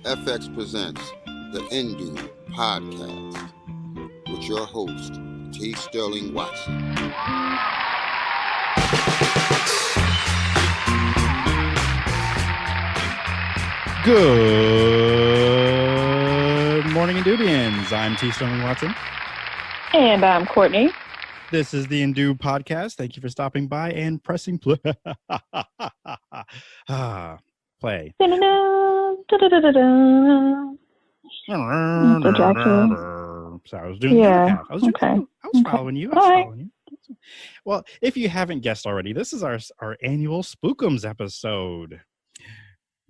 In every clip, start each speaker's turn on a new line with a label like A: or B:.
A: FX presents the Indu Podcast with your host, T. Sterling Watson.
B: Good morning, Indubians. I'm T. Sterling Watson.
C: And I'm Courtney.
B: This is the Indu Podcast. Thank you for stopping by and pressing play. Play. So I was doing
C: I was
B: following you. Following you. Well, if you haven't guessed already, this is our annual Spookums episode.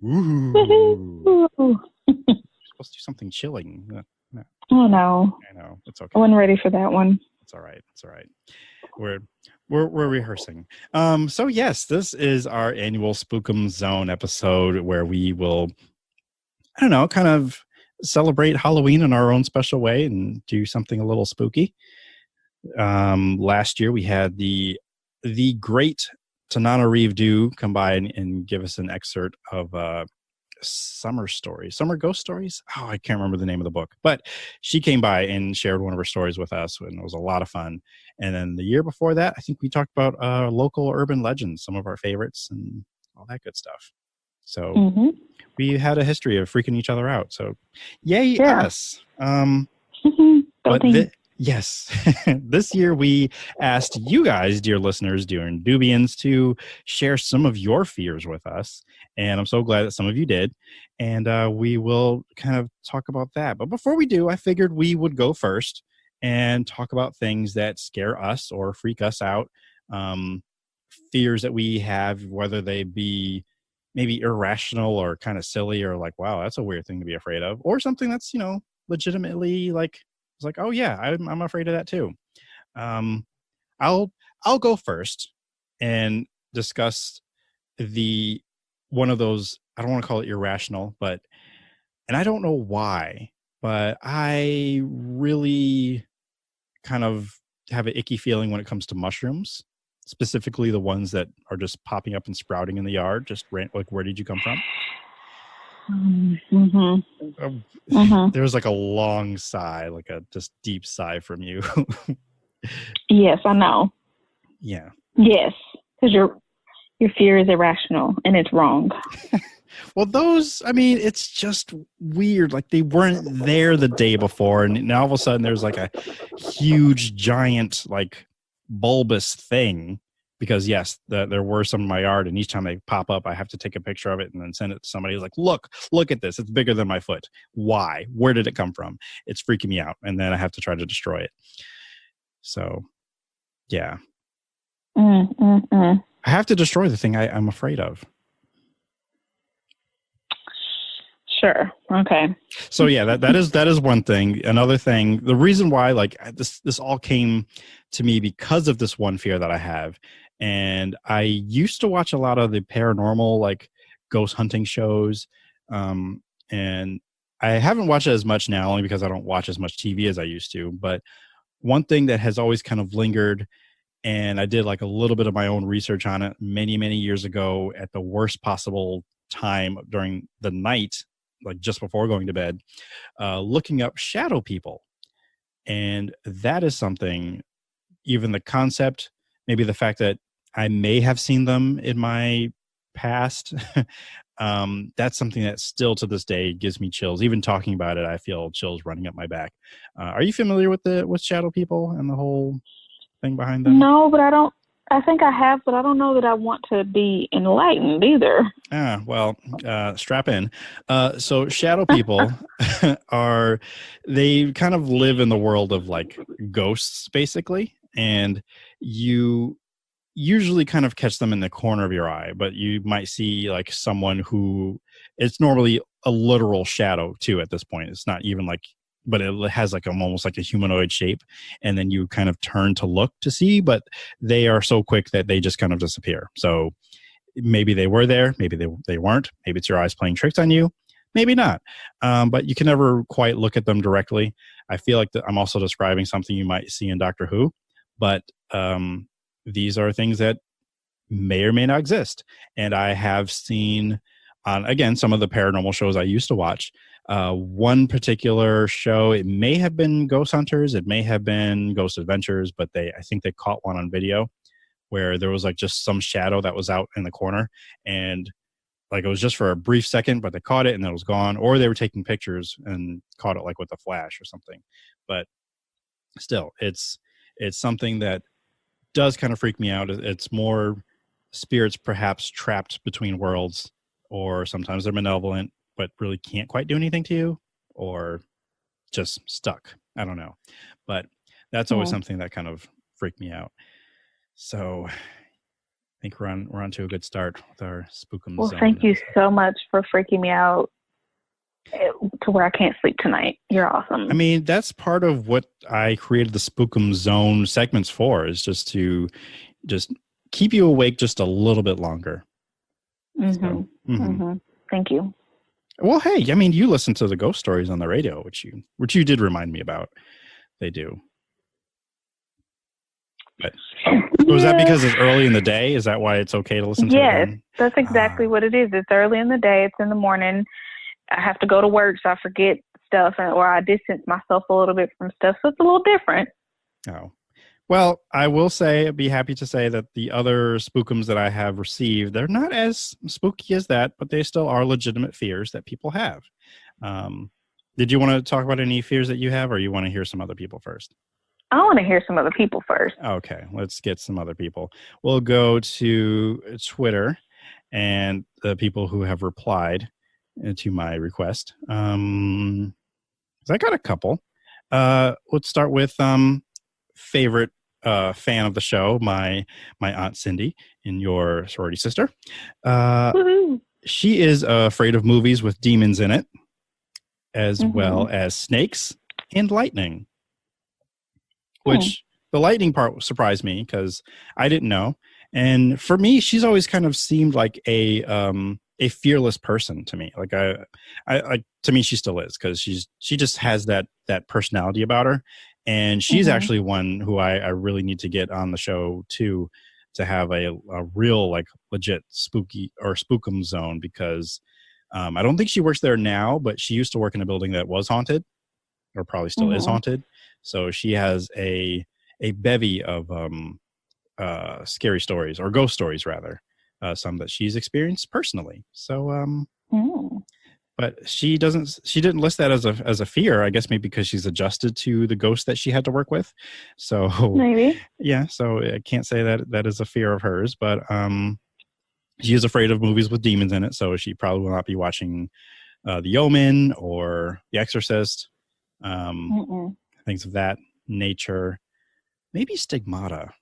B: Ooh. Supposed to do something chilling.
C: No. Oh no.
B: I know. It's okay.
C: I wasn't ready for that one.
B: It's all right. We're rehearsing. So yes, this is our annual Spookums Zone episode where we will, I don't know, kind of celebrate Halloween in our own special way and do something a little spooky. Last year we had the great Tanana Reeve Do come by and give us an excerpt of summer ghost stories. Oh, I can't remember the name of the book, but she came by and shared one of her stories with us, and it was a lot of fun. And then the year before that, I think we talked about local urban legends, some of our favorites and all that good stuff. So we had a history of freaking each other out. So yay us. Yes. This year we asked you guys, dear listeners, dear Indubians, to share some of your fears with us. And I'm so glad that some of you did. And we will kind of talk about that. But before we do, I figured we would go first and talk about things that scare us or freak us out. Fears that we have, whether they be maybe irrational or kind of silly or like, wow, that's a weird thing to be afraid of. Or something that's, legitimately like, it's like, oh yeah, I'm afraid of that too. I'll go first and discuss one of those. I don't want to call it irrational, and I don't know why, but I really kind of have an icky feeling when it comes to mushrooms, specifically the ones that are just popping up and sprouting in the yard. Just like, where did you come from? There's like a long sigh, like a just deep sigh from you.
C: Yes, I know.
B: Yeah.
C: Yes, because your fear is irrational and it's wrong.
B: Well, it's just weird. Like they weren't there the day before, and now all of a sudden there's like a huge, giant, like bulbous thing. Because yes, there were some in my yard, and each time they pop up, I have to take a picture of it and then send it to somebody who's like, look at this. It's bigger than my foot. Why? Where did it come from? It's freaking me out. And then I have to try to destroy it. So, yeah. I have to destroy the thing I'm afraid of.
C: Sure. Okay.
B: So yeah, that is one thing. Another thing, the reason why like this all came to me because of this one fear that I have. And I used to watch a lot of the paranormal, like ghost hunting shows. And I haven't watched it as much now, only because I don't watch as much TV as I used to. But one thing that has always kind of lingered, and I did like a little bit of my own research on it many, many years ago at the worst possible time during the night, like just before going to bed, looking up shadow people. And that is something, even the concept, maybe the fact that I may have seen them in my past, that's something that still to this day gives me chills. Even talking about it, I feel chills running up my back. Are you familiar with shadow people and the whole thing behind them?
C: No, but I think I have, but I don't know that I want to be enlightened either.
B: Strap in. So shadow people they kind of live in the world of like ghosts, basically. and you usually kind of catch them in the corner of your eye, but you might see like someone who it's normally a literal shadow too at this point. It's not even like, but it has like almost like a humanoid shape, and then you kind of turn to look to see, but they are so quick that they just kind of disappear. So maybe they were there, maybe they weren't, maybe it's your eyes playing tricks on you, maybe not. But you can never quite look at them directly. I feel like I'm also describing something you might see in Doctor Who, but these are things that may or may not exist. And I have seen on, again, some of the paranormal shows I used to watch. One particular show, it may have been Ghost Hunters, it may have been Ghost Adventures, but I think they caught one on video where there was like just some shadow that was out in the corner, and like it was just for a brief second, but they caught it and then it was gone, or they were taking pictures and caught it like with a flash or something. But still, it's something that does kind of freak me out. It's more spirits perhaps trapped between worlds, or sometimes they're malevolent but really can't quite do anything to you, or just stuck. I don't know, but that's always something that kind of freaked me out. So I think we're on to a good start with our spookums.
C: Well, thank you so much for freaking me out to where I can't sleep tonight. You're awesome.
B: I mean, that's part of what I created the Spookum Zone segments for, is just to just keep you awake just a little bit longer.
C: Thank you.
B: Well, hey, I mean, you listen to the ghost stories on the radio, which you did remind me about. They do. But was that because it's early in the day? Is that why it's okay to listen to it?
C: Yes, that's exactly what it is. It's early in the day. It's in the morning. I have to go to work, so I forget stuff, or I distance myself a little bit from stuff. So it's a little different.
B: Oh. Well, I will say, I'd be happy to say that the other spookums that I have received, they're not as spooky as that, but they still are legitimate fears that people have. Did you want to talk about any fears that you have, or you want to hear some other people first?
C: I want to hear some other people first.
B: Okay, let's get some other people. We'll go to Twitter and the people who have replied to my request. I got a couple. Let's start with favorite fan of the show, my Aunt Cindy, and your sorority sister. She is afraid of movies with demons in it, as well as snakes and lightning. Which the lightning part surprised me because I didn't know. And for me, she's always kind of seemed like a fearless person to me. Like I to me, she still is, because she just has that personality about her. And she's actually one who I really need to get on the show too, to have a real like legit spooky or spookum zone, because I don't think she works there now, but she used to work in a building that was haunted, or probably still is haunted. So she has a bevy of scary stories, or ghost stories rather, some that she's experienced personally. So but she didn't list that as a fear, I guess, maybe because she's adjusted to the ghost that she had to work with. So
C: maybe.
B: Yeah, so I can't say that is a fear of hers, but she is afraid of movies with demons in it, so she probably will not be watching The Omen or The Exorcist. Things of that nature. Maybe Stigmata.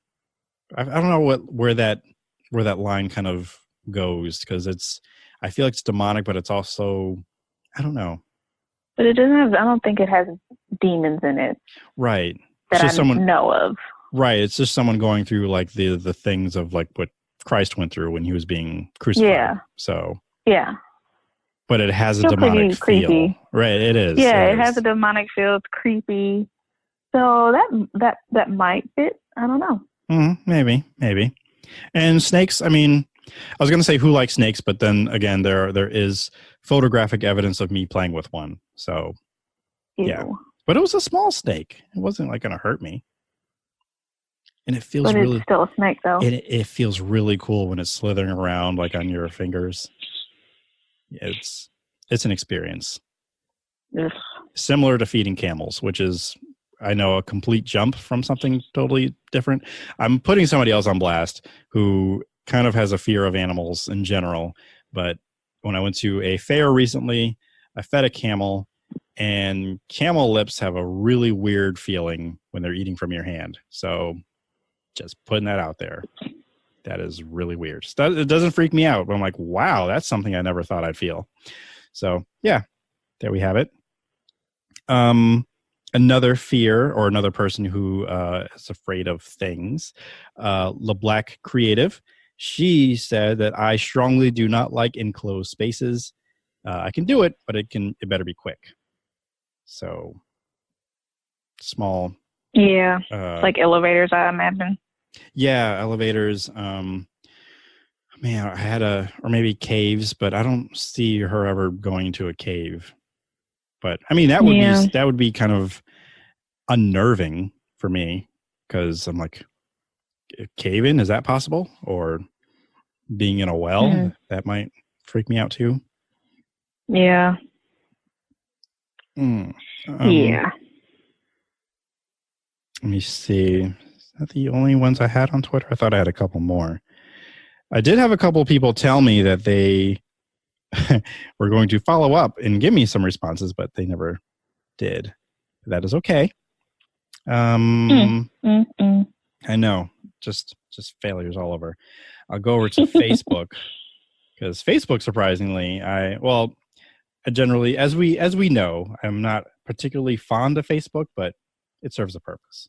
B: I don't know where that line kind of goes, because I feel like it's demonic, but it's also, I don't know.
C: But it doesn't have, I don't think it has demons in it.
B: Right.
C: That I know of.
B: Right. It's just someone going through like the things of like what Christ went through when he was being crucified. Yeah. So. Yeah. But it has a demonic feel. Creepy. Right. It is.
C: Yeah, it has a demonic feel. It's creepy. So that might fit. I don't know.
B: Maybe. And snakes, I mean, I was going to say who likes snakes, but then again, there is photographic evidence of me playing with one. So, yeah. But it was a small snake. It wasn't like going to hurt me. And it feels really...
C: It's still a snake, though.
B: It feels really cool when it's slithering around like on your fingers. It's an experience.
C: Yes.
B: Similar to feeding camels, which is, I know, a complete jump from something totally different. I'm putting somebody else on blast who kind of has a fear of animals in general. But when I went to a fair recently, I fed a camel, and camel lips have a really weird feeling when they're eating from your hand. So Just putting that out there. That is really weird. It doesn't freak me out, but I'm like, wow, that's something I never thought I'd feel. So yeah, there we have it. Another fear, or another person who is afraid of things, LeBlack Creative. She said that I strongly do not like enclosed spaces. I can do it, but it better be quick. So small.
C: Yeah, like elevators, I imagine.
B: Yeah, elevators. Man, or maybe caves, but I don't see her ever going to a cave. But I mean, that would be kind of unnerving for me, because I'm like, cave in, is that possible? Or being in a well, that might freak me out too.
C: Yeah.
B: Yeah. Let me see. Is that the only ones I had on Twitter? I thought I had a couple more. I did have a couple people tell me that they were going to follow up and give me some responses, but they never did. That is okay. I know, just failures all over. I'll go over to Facebook, because Facebook, surprisingly, I generally, as we know, I'm not particularly fond of Facebook, but it serves a purpose.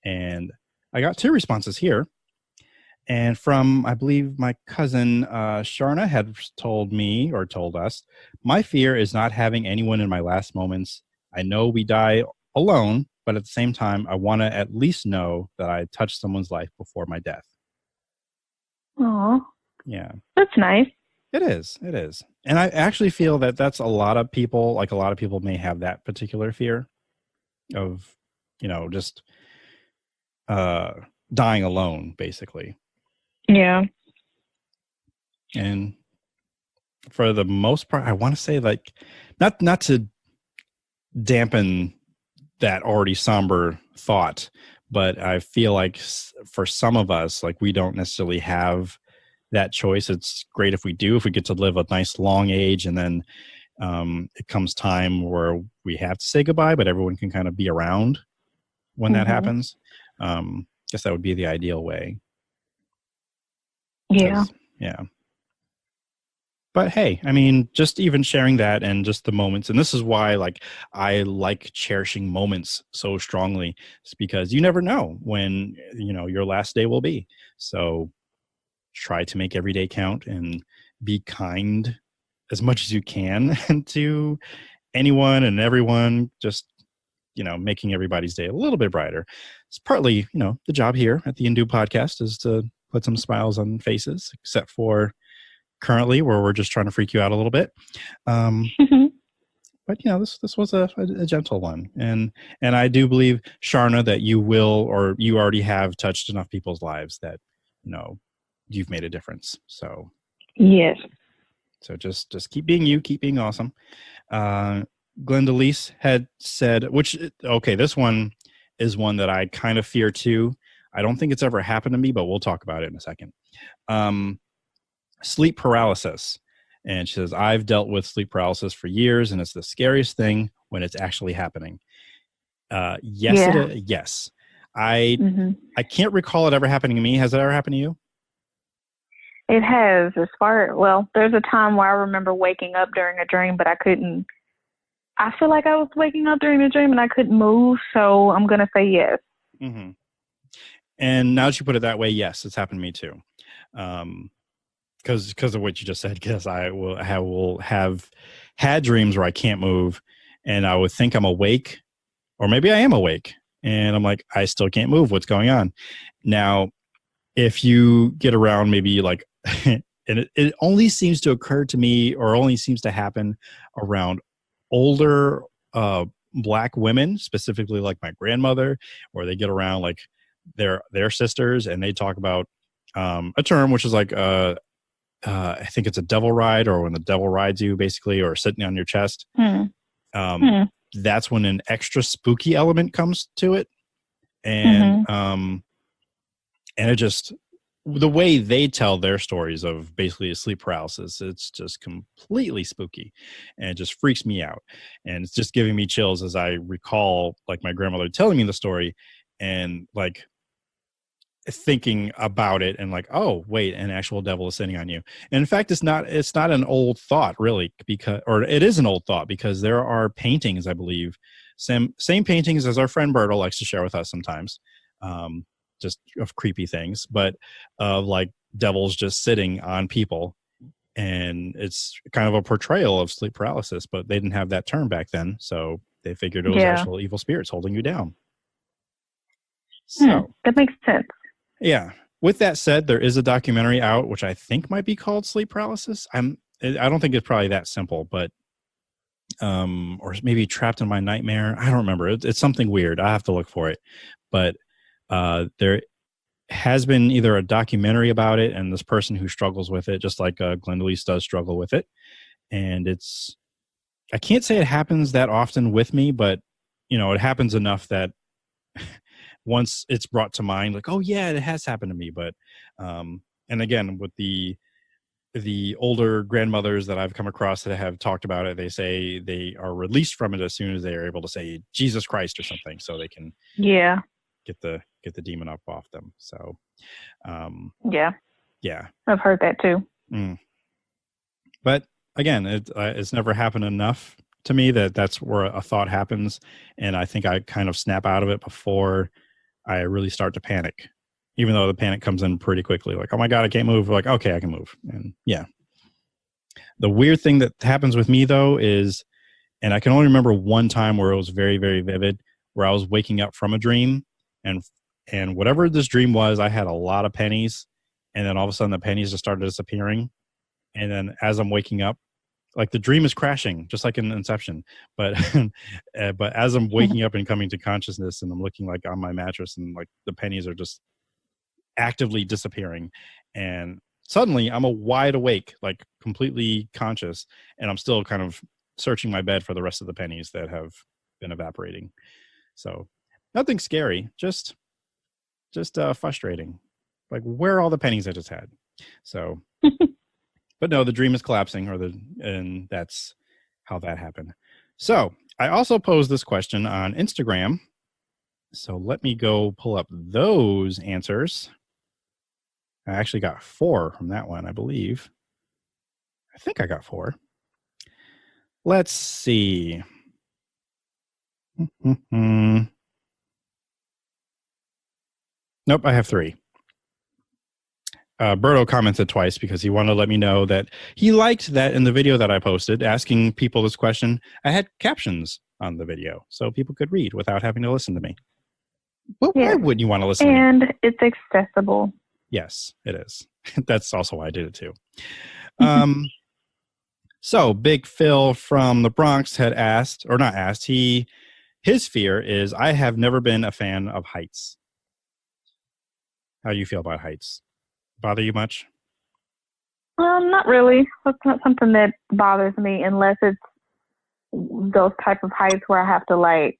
B: And I got 2 responses here. And from, I believe, my cousin Sharna had told me, or told us, my fear is not having anyone in my last moments. I know we die alone, but at the same time, I want to at least know that I touched someone's life before my death.
C: Aw.
B: Yeah.
C: That's nice.
B: It is. And I actually feel that that's a lot of people, like a lot of people may have that particular fear of, just dying alone, basically.
C: Yeah.
B: And for the most part, I want to say, like, not to dampen that already somber thought, but I feel like for some of us, like, we don't necessarily have that choice. It's great if we get to live a nice long age, and then it comes time where we have to say goodbye, but everyone can kind of be around when that happens. Guess that would be the ideal way.
C: Yeah.
B: Yeah. But hey, I mean, just even sharing that and just the moments, and this is why, like, I like cherishing moments so strongly. It's because you never know when, your last day will be. So try to make every day count and be kind as much as you can to anyone and everyone, just, making everybody's day a little bit brighter. It's partly, the job here at the Indu Podcast is to put some smiles on faces, except for currently, where we're just trying to freak you out a little bit. But this was a gentle one, and I do believe, Sharna, that you will, or you already have touched enough people's lives that you've made a difference. So
C: yes.
B: So just keep being you, keep being awesome. Glenda had said, this one is one that I kind of fear too. I don't think it's ever happened to me, but we'll talk about it in a second. Sleep paralysis. And she says, I've dealt with sleep paralysis for years, and it's the scariest thing when it's actually happening. Yes. I can't recall it ever happening to me. Has it ever happened to you?
C: It has. There's a time where I remember waking up during a dream, but I couldn't. I feel like I was waking up during a dream and I couldn't move, so I'm going to say yes.
B: Mm-hmm. And now that you put it that way, yes, it's happened to me too. Because of what you just said, because I will have had dreams where I can't move, and I would think I'm awake, or maybe I am awake, and I'm like, I still can't move. What's going on? Now, if you get around, maybe like, and it only seems to occur to me, or only seems to happen around older Black women, specifically like my grandmother, where they get around like their sisters, and they talk about a term which is like I think it's a devil ride, or when the devil rides you, basically, or sitting on your chest. That's when an extra spooky element comes to it, and and it just, the way they tell their stories of basically sleep paralysis, it's just completely spooky, and it just freaks me out, and it's just giving me chills as I recall like my grandmother telling me the story, and like thinking about it and like, oh wait, an actual devil is sitting on you. And in fact, it's not an old thought really, because, or it is an old thought, because there are paintings, I believe, same paintings as our friend Berto likes to share with us sometimes, just of creepy things, but of like devils just sitting on people. And it's kind of a portrayal of sleep paralysis, but they didn't have that term back then, so they figured it was actual evil spirits holding you down. So
C: that makes sense.
B: Yeah. With that said, there is a documentary out, which I think might be called Sleep Paralysis. I don't think it's probably that simple, but or maybe Trapped in My Nightmare. I don't remember. It's something weird. I have to look for it. But there has been either a documentary about it and this person who struggles with it, just like Glenn Delis does struggle with it. And I can't say it happens that often with me, but it happens enough that once it's brought to mind, like, oh yeah, it has happened to me. But and again, with the older grandmothers that I've come across that have talked about it, they say they are released from it as soon as they are able to say Jesus Christ or something, so they can get the demon up off them. So yeah, I've
C: heard that too.
B: But again, it's never happened enough to me that's where a thought happens, and I think I kind of snap out of it before I really start to panic, even though the panic comes in pretty quickly. Like, oh my God, I can't move. Like, okay, I can move. And yeah. The weird thing that happens with me though is, and I can only remember one time where it was very, very vivid, where I was waking up from a dream, and whatever this dream was, I had a lot of pennies, and then all of a sudden the pennies just started disappearing. And then as I'm waking up, like the dream is crashing, just like in Inception. But but as I'm waking up and coming to consciousness, and I'm looking like on my mattress, and like the pennies are just actively disappearing, and suddenly I'm wide awake, like completely conscious, and I'm still kind of searching my bed for the rest of the pennies that have been evaporating. So nothing scary, just frustrating. Like, where are all the pennies I just had? So. But no, the dream is collapsing, and that's how that happened. So I also posed this question on Instagram. So let me go pull up those answers. I actually got 4 from that one, I believe. I think I got 4. Let's see. Nope, I have 3. Berto commented twice because he wanted to let me know that he liked that in the video that I posted asking people this question, I had captions on the video so people could read without having to listen to me. Well, why wouldn't you want to listen to me?
C: And it's accessible.
B: Yes, it is. That's also why I did it too. So Big Phil from the Bronx had asked, or not asked, his fear is, I have never been a fan of heights. How do you feel about heights? Bother you much?
C: Not really. It's not something that bothers me unless it's those type of heights where I have to like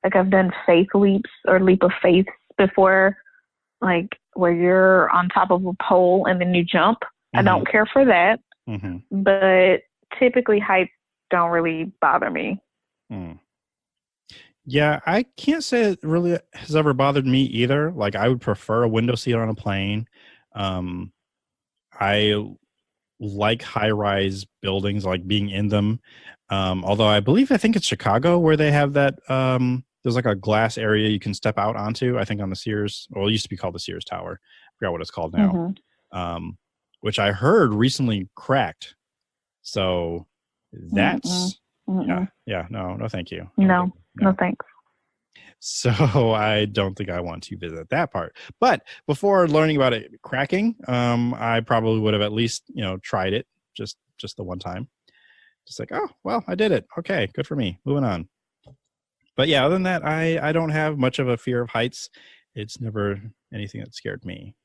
C: I've done faith leaps or leap of faith before, like where you're on top of a pole and then you jump. Mm-hmm. I don't care for that. Mm-hmm. But typically heights don't really bother me.
B: Yeah, I can't say it really has ever bothered me either. Like, I would prefer a window seat on a plane. I like high-rise buildings, like being in them. Although I think it's Chicago where they have that. There's like a glass area you can step out onto. I think on the Sears, well, it used to be called the Sears Tower. I forgot what it's called now. Mm-hmm. Which I heard recently cracked. So that's yeah. No, thank you.
C: No, thanks.
B: So I don't think I want to visit that part. But before learning about it cracking, I probably would have at least, tried it just the one time. Just like, oh, well, I did it. Okay, good for me. Moving on. But yeah, other than that, I don't have much of a fear of heights. It's never anything that scared me.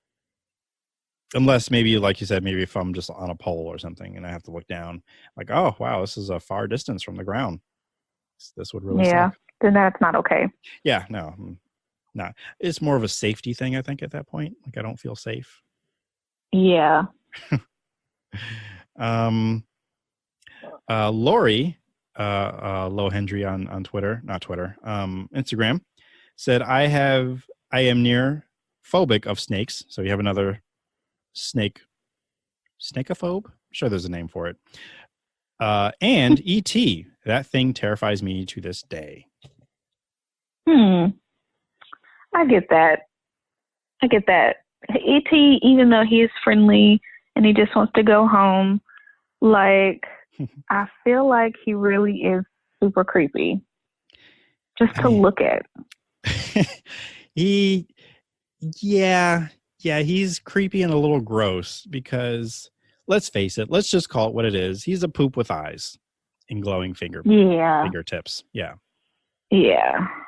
B: Unless maybe, like you said, maybe if I'm just on a pole or something and I have to look down, like, oh, wow, this is a far distance from the ground. This would really suck.
C: Then that's not okay.
B: Yeah, no, not. It's more of a safety thing, I think, at that point. Like, I don't feel safe.
C: Yeah.
B: Lori Lohendry on Twitter, not Twitter, Instagram, said, I am near phobic of snakes. So you have another snakeophobe. I'm sure there's a name for it. And E.T. That thing terrifies me to this day.
C: I get that. E.T., even though he is friendly and he just wants to go home, like, I feel like he really is super creepy just to look at.
B: He's creepy and a little gross because, let's face it, let's just call it what it is. He's a poop with eyes and glowing fingertips. Yeah.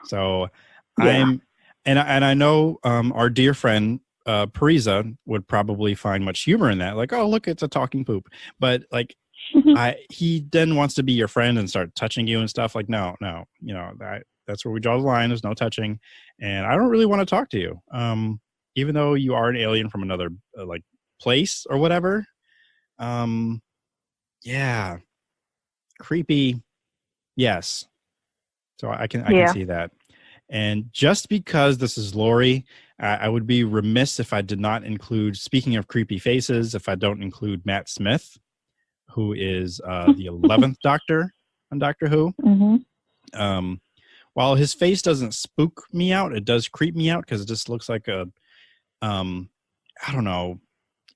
B: So I know our dear friend Parisa would probably find much humor in that. Like, oh, look, it's a talking poop. But like, he then wants to be your friend and start touching you and stuff. Like, no, that's where we draw the line. There's no touching, and I don't really want to talk to you. Even though you are an alien from another like place or whatever. Creepy. Yes. So I can see that. And just because this is Lori, I would be remiss if I did not include, speaking of creepy faces, if I don't include Matt Smith, who is the 11th Doctor on Doctor Who.
C: Mm-hmm.
B: While his face doesn't spook me out, it does creep me out because it just looks like I don't know,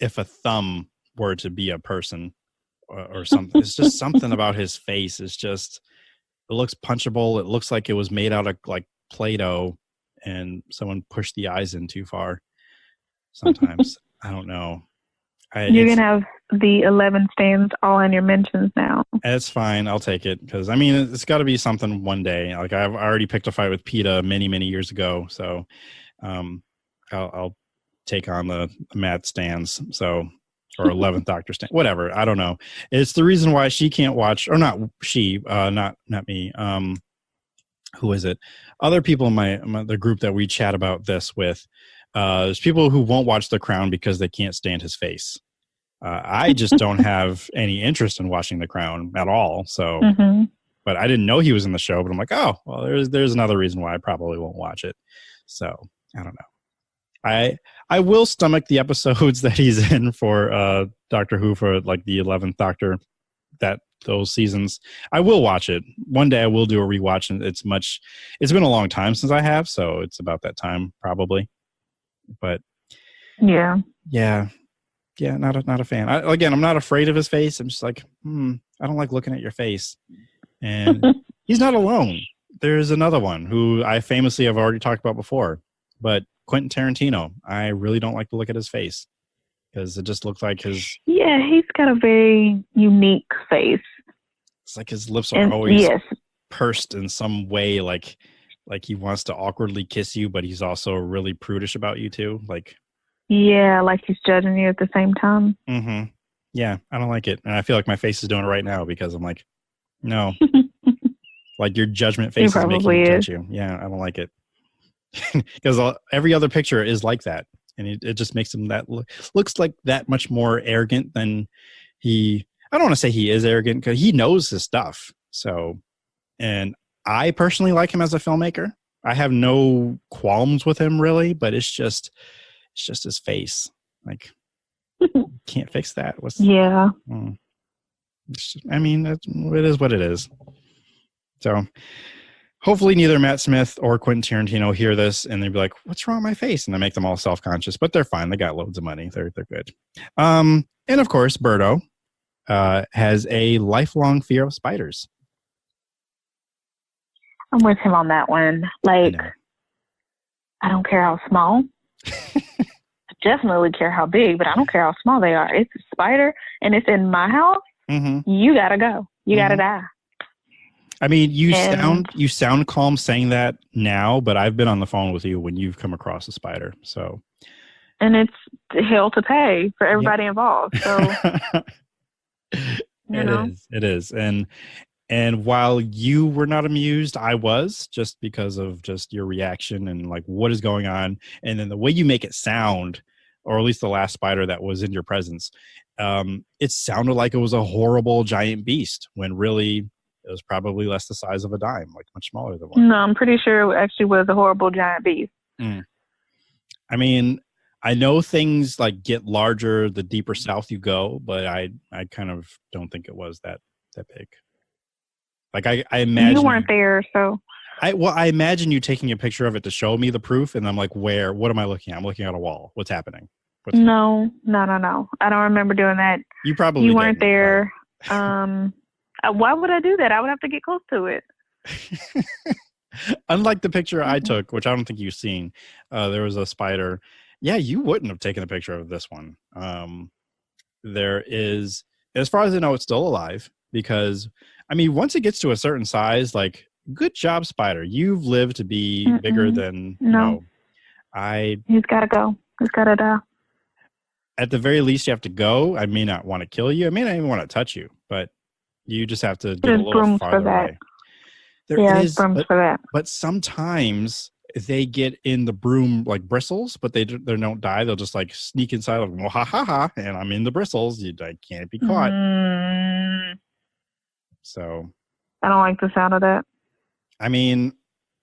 B: if a thumb were to be a person or something. It's just something about his face. It's just, it looks punchable. It looks like it was made out of like Play-Doh and someone pushed the eyes in too far. Sometimes. I don't know.
C: You're going to have the 11 stands all in your mentions now.
B: It's fine. I'll take it. Because, I mean, it's got to be something one day. Like, I've already picked a fight with PETA many, many years ago. So I'll take on the Matt stands. So, or 11th Doctor stand. Whatever. I don't know. It's the reason why she can't watch, or not she, not me. Who is it? Other people in the group that we chat about this with. There's people who won't watch The Crown because they can't stand his face. I just don't have any interest in watching The Crown at all. So, but I didn't know he was in the show. But I'm like, oh, well, there's another reason why I probably won't watch it. So I don't know. I will stomach the episodes that he's in for Doctor Who for like the 11th Doctor. Those seasons, I will watch it one day. I will do a rewatch, and it's been a long time since I have, so it's about that time probably. But yeah, not a fan. I'm not afraid of his face. I'm just like, I don't like looking at your face. And he's not alone. There's another one who I famously have already talked about before, but Quentin Tarantino. I really don't like to look at his face because it just looks like his. Yeah,
C: he's got a very unique face.
B: It's like his lips are always pursed in some way, like he wants to awkwardly kiss you, but he's also really prudish about you too. Like,
C: like he's judging you at the same time.
B: Mm-hmm. Yeah, I don't like it, and I feel like my face is doing it right now because I'm like, no, like your judgment face is making me touch you. Yeah, I don't like it because every other picture is like that, and it just makes him looks like that much more arrogant than he. I don't want to say he is arrogant because he knows his stuff. So, and I personally like him as a filmmaker. I have no qualms with him really, but it's just his face. Like, can't fix that. I mean, it is what it is. So, hopefully neither Matt Smith or Quentin Tarantino hear this and they'd be like, "What's wrong with my face?" And I make them all self-conscious, but they're fine. They got loads of money. They're good. And of course, Berto has a lifelong fear of spiders.
C: I'm with him on that one. Like, I don't care how small. I definitely care how big, but I don't care how small they are. It's a spider, and it's in my house. You gotta go. You gotta die.
B: I mean, you sound calm saying that now, but I've been on the phone with you when you've come across a spider. So,
C: and it's hell to pay for everybody involved. So.
B: It is. And while you were not amused, I was, just because of just your reaction and like what is going on. And then the way you make it sound, or at least the last spider that was in your presence, it sounded like it was a horrible giant beast when really it was probably less the size of a dime, like much smaller than one.
C: No, I'm pretty sure it actually was a horrible giant beast.
B: I mean, I know things like get larger the deeper south you go, but I kind of don't think it was that big. Like I imagine
C: You weren't there, so.
B: I imagine you taking a picture of it to show me the proof, and I'm like, where? What am I looking at? I'm looking at a wall. What's happening?
C: No. I don't remember doing that.
B: You probably
C: You weren't
B: didn't,
C: there. Why would I do that? I would have to get close to it.
B: Unlike the picture I took, which I don't think you've seen, there was a spider. Yeah, you wouldn't have taken a picture of this one. There is, as far as I know, it's still alive because, I mean, once it gets to a certain size, like, good job, spider. You've lived to be bigger than,
C: He's got to go. He's got to die.
B: At the very least, you have to go. I may not want to kill you. I may not even want to touch you, but you just have to get a little farther away. There is brooms for that. But sometimes they get in the broom like bristles, but they don't die. They'll just like sneak inside, like, well, ha ha ha, and I'm in the bristles. I can't be caught. So
C: I don't like the sound of that.
B: I mean,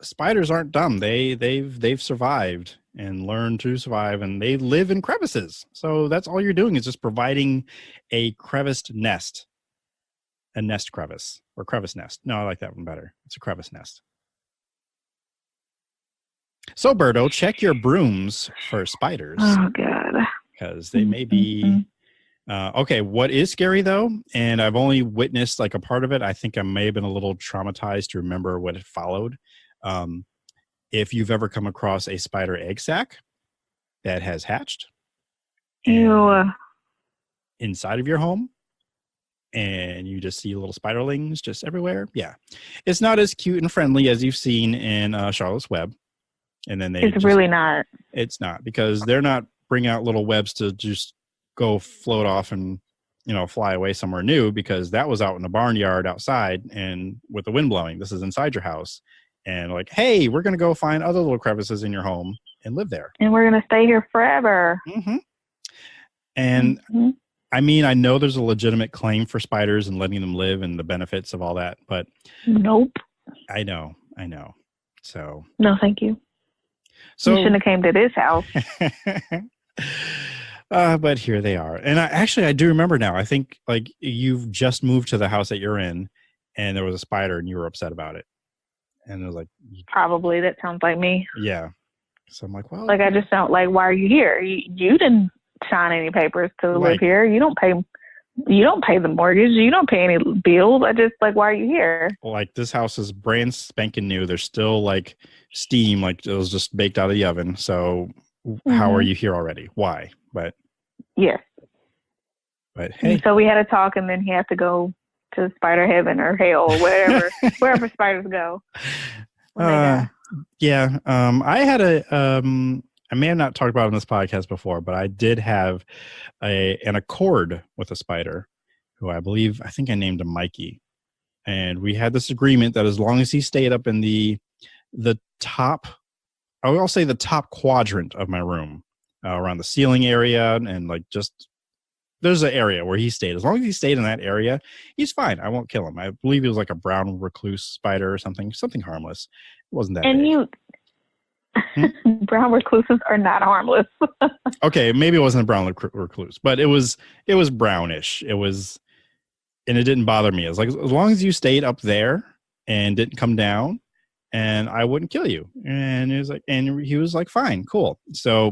B: spiders aren't dumb. They've survived and learned to survive, and they live in crevices. So that's all you're doing is just providing a creviced nest. A nest crevice or crevice nest. No, I like that one better. It's a crevice nest. So, Berto, check your brooms for spiders.
C: Oh, God.
B: Because they may be... okay, what is scary, though, and I've only witnessed like a part of it. I think I may have been a little traumatized to remember what it followed. If you've ever come across a spider egg sac that has hatched inside of your home, and you just see little spiderlings just everywhere. Yeah. It's not as cute and friendly as you've seen in Charlotte's Web. And then
C: it's really not.
B: It's not, because they're not bringing out little webs to just go float off and, fly away somewhere new, because that was out in the barnyard outside and with the wind blowing. This is inside your house. And like, hey, we're going to go find other little crevices in your home and live there.
C: And we're going to stay here forever.
B: Mm-hmm. And I mean, I know there's a legitimate claim for spiders and letting them live and the benefits of all that, but
C: nope.
B: I know. So
C: no, thank you.
B: So
C: you shouldn't have came to this house.
B: But here they are. And I do remember now. I think like you've just moved to the house that you're in, and there was a spider, and you were upset about it. And it was like,
C: probably that sounds like me.
B: Yeah. So I'm like, well,
C: like I just don't like. Why are you here? You didn't sign any papers to live here. You don't pay the mortgage. You don't pay any bills. I just like, why are you here?
B: Like, this house is brand spanking new. There's still like steam, like it was just baked out of the oven. So how are you here already? Why? But
C: yes.
B: But hey.
C: So we had a talk, and then he had to go to spider heaven or hell or whatever, wherever spiders go.
B: Yeah. I had I may have not talked about it on this podcast before, but I did have an accord with a spider who I think I named him Mikey. And we had this agreement that as long as he stayed up in the top, I'll say the top quadrant of my room, around the ceiling area, and like just there's an area where he stayed. As long as he stayed in that area, he's fine. I won't kill him. I believe he was like a brown recluse spider or something harmless. It wasn't that big.
C: Brown recluses are not harmless.
B: Okay, maybe it wasn't a brown recluse, but it was brownish. And it didn't bother me. It was like, as long as you stayed up there and didn't come down, and I wouldn't kill you. And he was like, fine, cool. So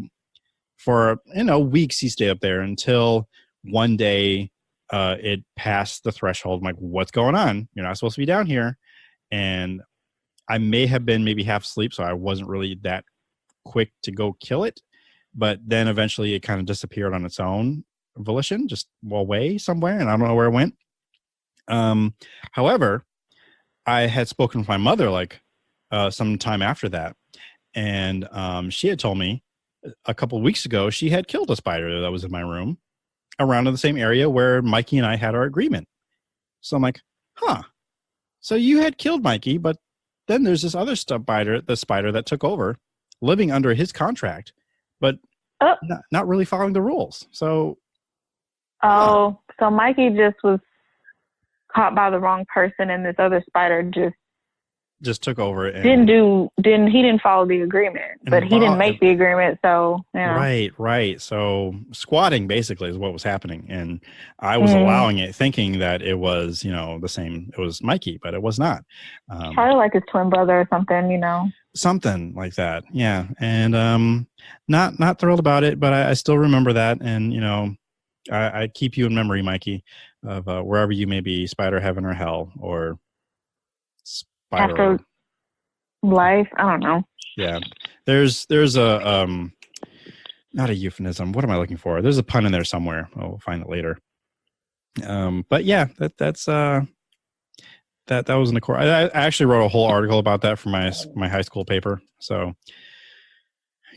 B: for weeks he stayed up there until one day it passed the threshold. I'm like, what's going on? You're not supposed to be down here. And I may have been maybe half asleep, so I wasn't really that quick to go kill it. But then eventually it kind of disappeared on its own volition, just away somewhere, and I don't know where it went. However, I had spoken with my mother like some time after that, and she had told me a couple of weeks ago she had killed a spider that was in my room around in the same area where Mikey and I had our agreement. So I'm like, huh. So you had killed Mikey, but then there's this other spider that took over, living under his contract, but not really following the rules. So,
C: so Mikey just was caught by the wrong person, and this other spider just
B: just took over and
C: didn't follow the agreement, but he didn't make the agreement. So,
B: Right. So squatting basically is what was happening. And I was allowing it, thinking that it was, the same, it was Mikey, but it was not.
C: Probably like his twin brother or something,
B: Something like that. Yeah. And not thrilled about it, but I still remember that. And, I keep you in memory, Mikey, of wherever you may be, spider heaven or hell, or spider
C: after life. I don't know.
B: Yeah. There's a not a euphemism. What am I looking for? There's a pun in there somewhere. I'll find it later. But yeah, that's that was in the core. I actually wrote a whole article about that for my high school paper. So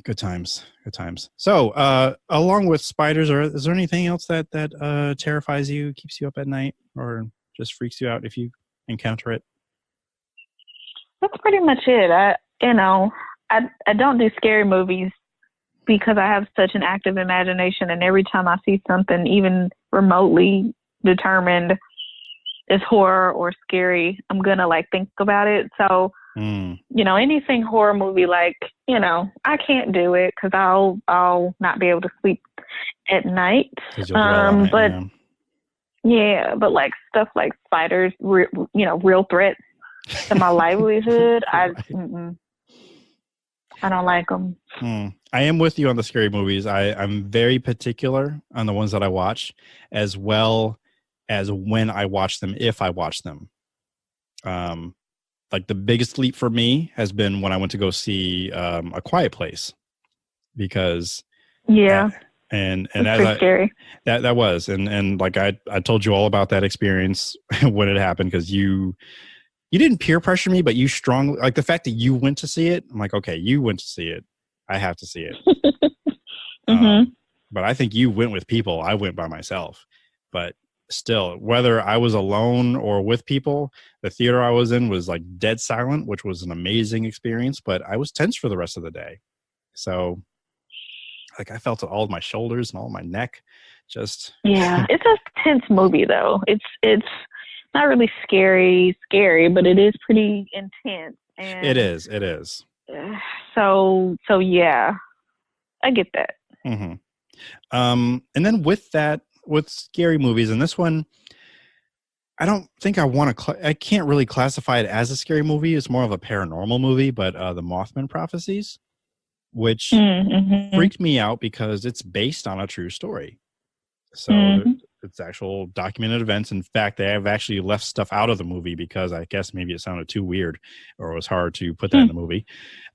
B: good times. So along with spiders, is there anything else that terrifies you, keeps you up at night, or just freaks you out if you encounter it?
C: That's pretty much it. I don't do scary movies because I have such an active imagination, and every time I see something even remotely determined is horror or scary, I'm gonna think about it. So, anything horror movie, I can't do it because I'll not be able to sleep at night. But stuff like spiders, real threats to my livelihood, I don't like them.
B: I am with you on the scary movies. I'm very particular on the ones that I watch, as well as when I watch them, if I watch them. The biggest leap for me has been when I went to go see A Quiet Place, because and as
C: scary.
B: That was and I told you all about that experience when it happened, because you didn't peer pressure me, but you strongly, the fact that you went to see it. I'm like, okay, you went to see it, I have to see it. But I think you went with people. I went by myself. But still, whether I was alone or with people, the theater I was in was dead silent, which was an amazing experience. But I was tense for the rest of the day. So I felt it all in my shoulders and all in my neck. It's
C: a tense movie though. It's not really scary, but it is pretty intense. And
B: it is.
C: So yeah, I get that.
B: And then with scary movies, and this one, I don't think I can't really classify it as a scary movie. It's more of a paranormal movie, but the Mothman Prophecies, which freaked me out because it's based on a true story. So it's actual documented events. In fact, they have actually left stuff out of the movie because I guess maybe it sounded too weird, or it was hard to put that in the movie,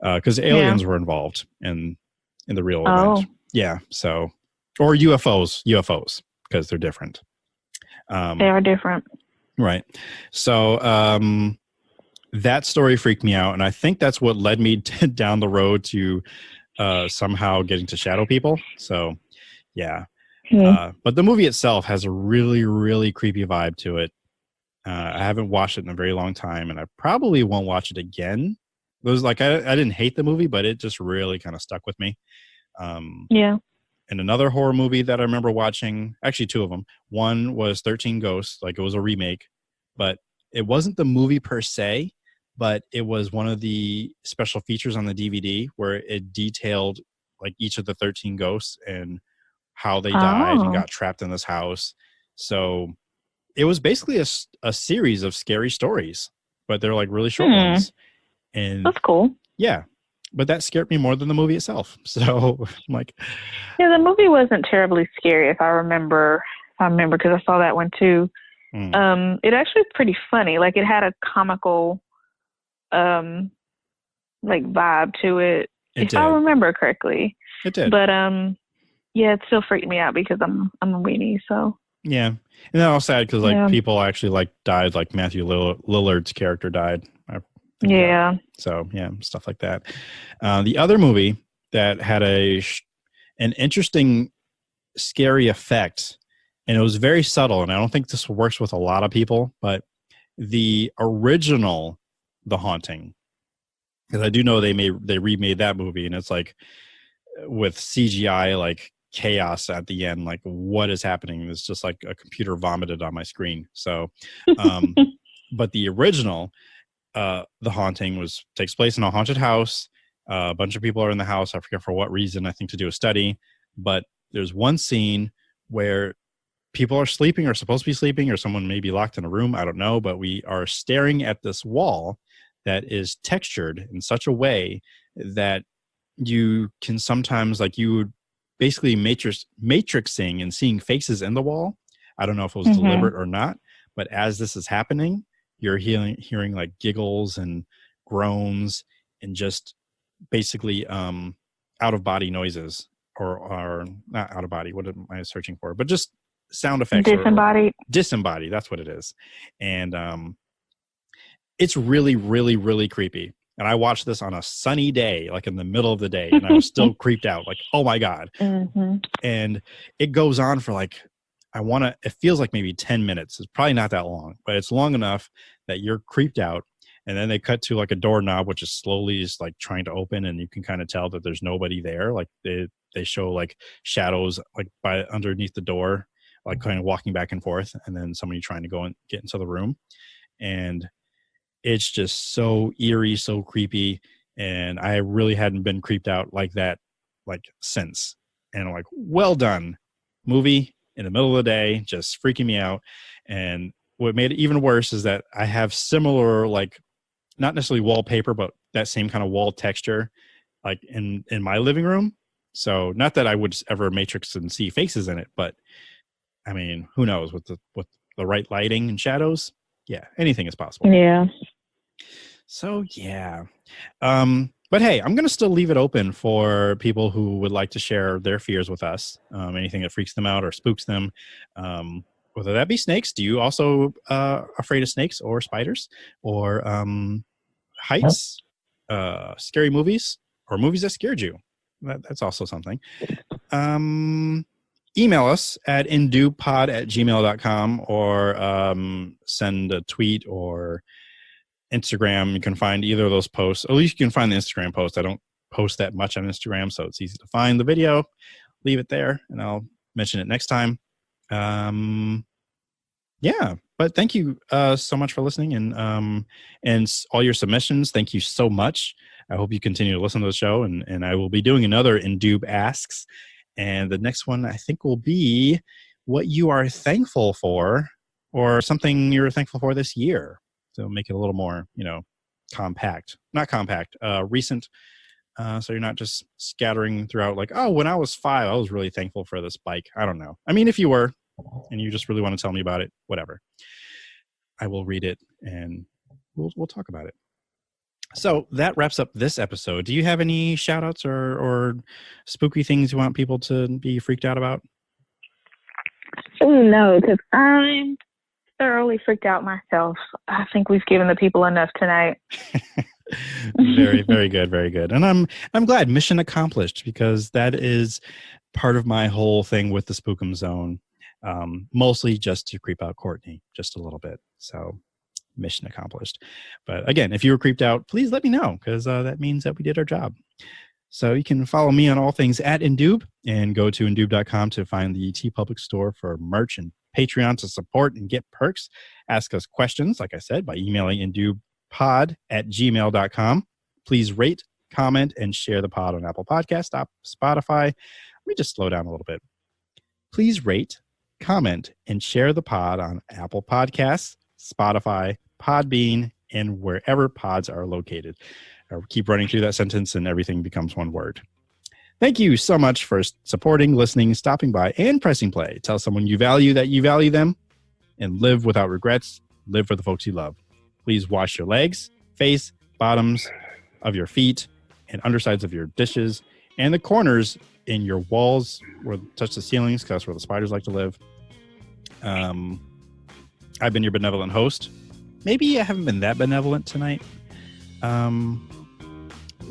B: because aliens were involved in the real event. Yeah. So, or UFOs, because they're different.
C: They are different.
B: Right. So that story freaked me out, and I think that's what led me down the road to somehow getting to shadow people. So, yeah. But the movie itself has a really, really creepy vibe to it. I haven't watched it in a very long time, and I probably won't watch it again. It was I didn't hate the movie, but it just really kind of stuck with me. And another horror movie that I remember watching, actually two of them. One was 13 Ghosts, it was a remake, but it wasn't the movie per se, but it was one of the special features on the DVD where it detailed each of the 13 ghosts and how they died and got trapped in this house. So it was basically a series of scary stories, but they're really short ones. And
C: that's cool.
B: Yeah. But that scared me more than the movie itself. So I'm
C: the movie wasn't terribly scary if I remember, because I saw that one too. It actually was pretty funny. It had a comical vibe to it. I remember correctly.
B: It did.
C: But it still freaked me out because I'm a weenie. So
B: yeah, and then I was sad because people actually died. Matthew Lillard's character died.
C: Yeah.
B: So yeah, stuff like that. The other movie that had an interesting scary effect, and it was very subtle, and I don't think this works with a lot of people, but the original The Haunting, because I do know they remade that movie, and it's with CGI chaos at the end, what is happening? It's just a computer vomited on my screen. So but the original, the haunting takes place in a haunted house. A bunch of people are in the house. I forget for what reason. I think to do a study. But there's one scene where people are sleeping or supposed to be sleeping, or someone may be locked in a room. I don't know. But we are staring at this wall that is textured in such a way that you can sometimes, like, you would basically matrixing and seeing faces in the wall. I don't know if it was deliberate or not, but as this is happening, you're hearing like giggles and groans and just basically out of body noises, or not out of body. What am I searching for? But just sound effects.
C: Disembodied.
B: Disembodied. That's what it is. And it's really, really, really creepy. And I watched this on a sunny day, like in the middle of the day, and I was still creeped out. Like, oh my God. And it goes on for like, it feels like maybe 10 minutes. It's probably not that long, but it's long enough that you're creeped out. And then they cut to like a doorknob, which is slowly just like trying to open. And you can kind of tell that there's nobody there. Like they show like shadows like by underneath the door, like kind of walking back and forth. And then somebody trying to go and get into the room. And it's just so eerie, so creepy. And I really hadn't been creeped out like that, like since. And I'm like, well done, movie in the middle of the day, just freaking me out. And what made it even worse is that I have similar, like, not necessarily wallpaper, but that same kind of wall texture, like in my living room. So not that I would ever matrix and see faces in it, but I mean, who knows with the right lighting and shadows? Yeah, anything is possible.
C: Yeah.
B: So, yeah. But hey, I'm going to still leave it open for people who would like to share their fears with us. Anything that freaks them out or spooks them. Whether that be snakes. Do you also afraid of snakes or spiders or heights, scary movies, or movies that scared you? That's also something. Email us at indupod@gmail.com, or send a tweet or Instagram. You can find either of those posts. At least you can find the Instagram post. I don't post that much on Instagram, so it's easy to find the video. Leave it there, and I'll mention it next time. Yeah, but thank you so much for listening, and all your submissions. Thank you so much. I hope you continue to listen to the show, and I will be doing another Indube Asks, and the next one I think will be what you are thankful for, or something you're thankful for this year. So make it a little more, compact. Not compact, recent. So you're not just scattering throughout like, oh, when I was 5, I was really thankful for this bike. I don't know. I mean, if you were, and you just really want to tell me about it, whatever. I will read it, and we'll talk about it. So that wraps up this episode. Do you have any shout-outs or spooky things you want people to be freaked out about?
C: No, because I'm thoroughly freaked out myself. I think we've given the people enough tonight.
B: Very, very good, very good. And I'm glad. Mission accomplished, because that is part of my whole thing with the Spookum Zone. Mostly just to creep out Courtney just a little bit. So mission accomplished. But again, if you were creeped out, please let me know, because that means that we did our job. So you can follow me on all things at Indube, and go to indube.com to find the TeePublic store for merch, and Patreon to support and get perks. Ask us questions, like I said, by emailing indubepod@gmail.com. Please rate, comment, and share the pod on Apple Podcasts, Spotify. Let me just slow down a little bit. Please rate, comment, and share the pod on Apple Podcasts, Spotify, Podbean, and wherever pods are located. I'll keep running through that sentence and everything becomes one word. Thank you so much for supporting, listening, stopping by, and pressing play. Tell someone you value that you value them, and live without regrets. Live for the folks you love. Please wash your legs, face, bottoms of your feet, and undersides of your dishes, and the corners in your walls where touch the ceilings, because that's where the spiders like to live. I've been your benevolent host. Maybe I haven't been that benevolent tonight.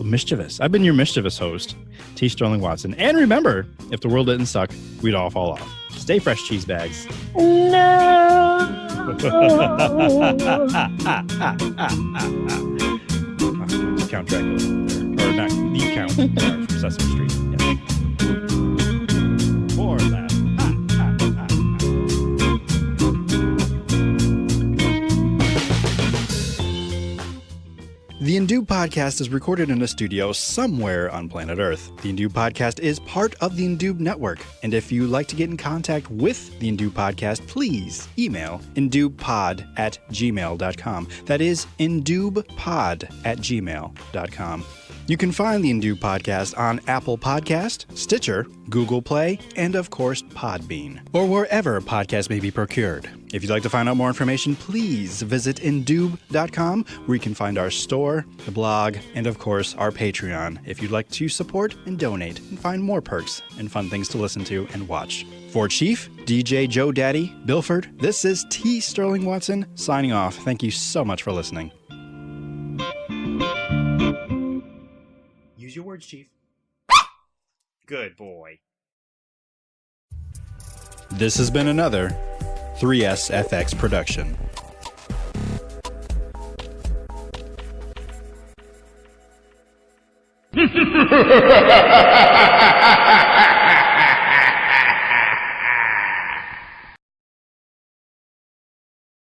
B: Mischievous. I've been your mischievous host, T. Sterling Watson. And remember, if the world didn't suck, we'd all fall off. Stay fresh, cheese bags.
C: No.
B: Count Dracula. Or not the Count from Sesame Street. Yeah. More of that. podcast is recorded in a studio somewhere on planet Earth. The Indube podcast is part of the Indube network. And if you'd like to get in contact with the Indube podcast, please email indubepod@gmail.com. That is indubepod@gmail.com. You can find the Indube podcast on Apple Podcast, Stitcher, Google Play, and of course Podbean, or wherever podcasts may be procured. If you'd like to find out more information, please visit indube.com, where you can find our store, the blog, and of course our Patreon if you'd like to support and donate and find more perks and fun things to listen to and watch. For Chief, DJ Joe Daddy, Bilford, this is T. Sterling Watson signing off. Thank you so much for listening. Use your words, Chief. Good boy. This has been another 3SFX production.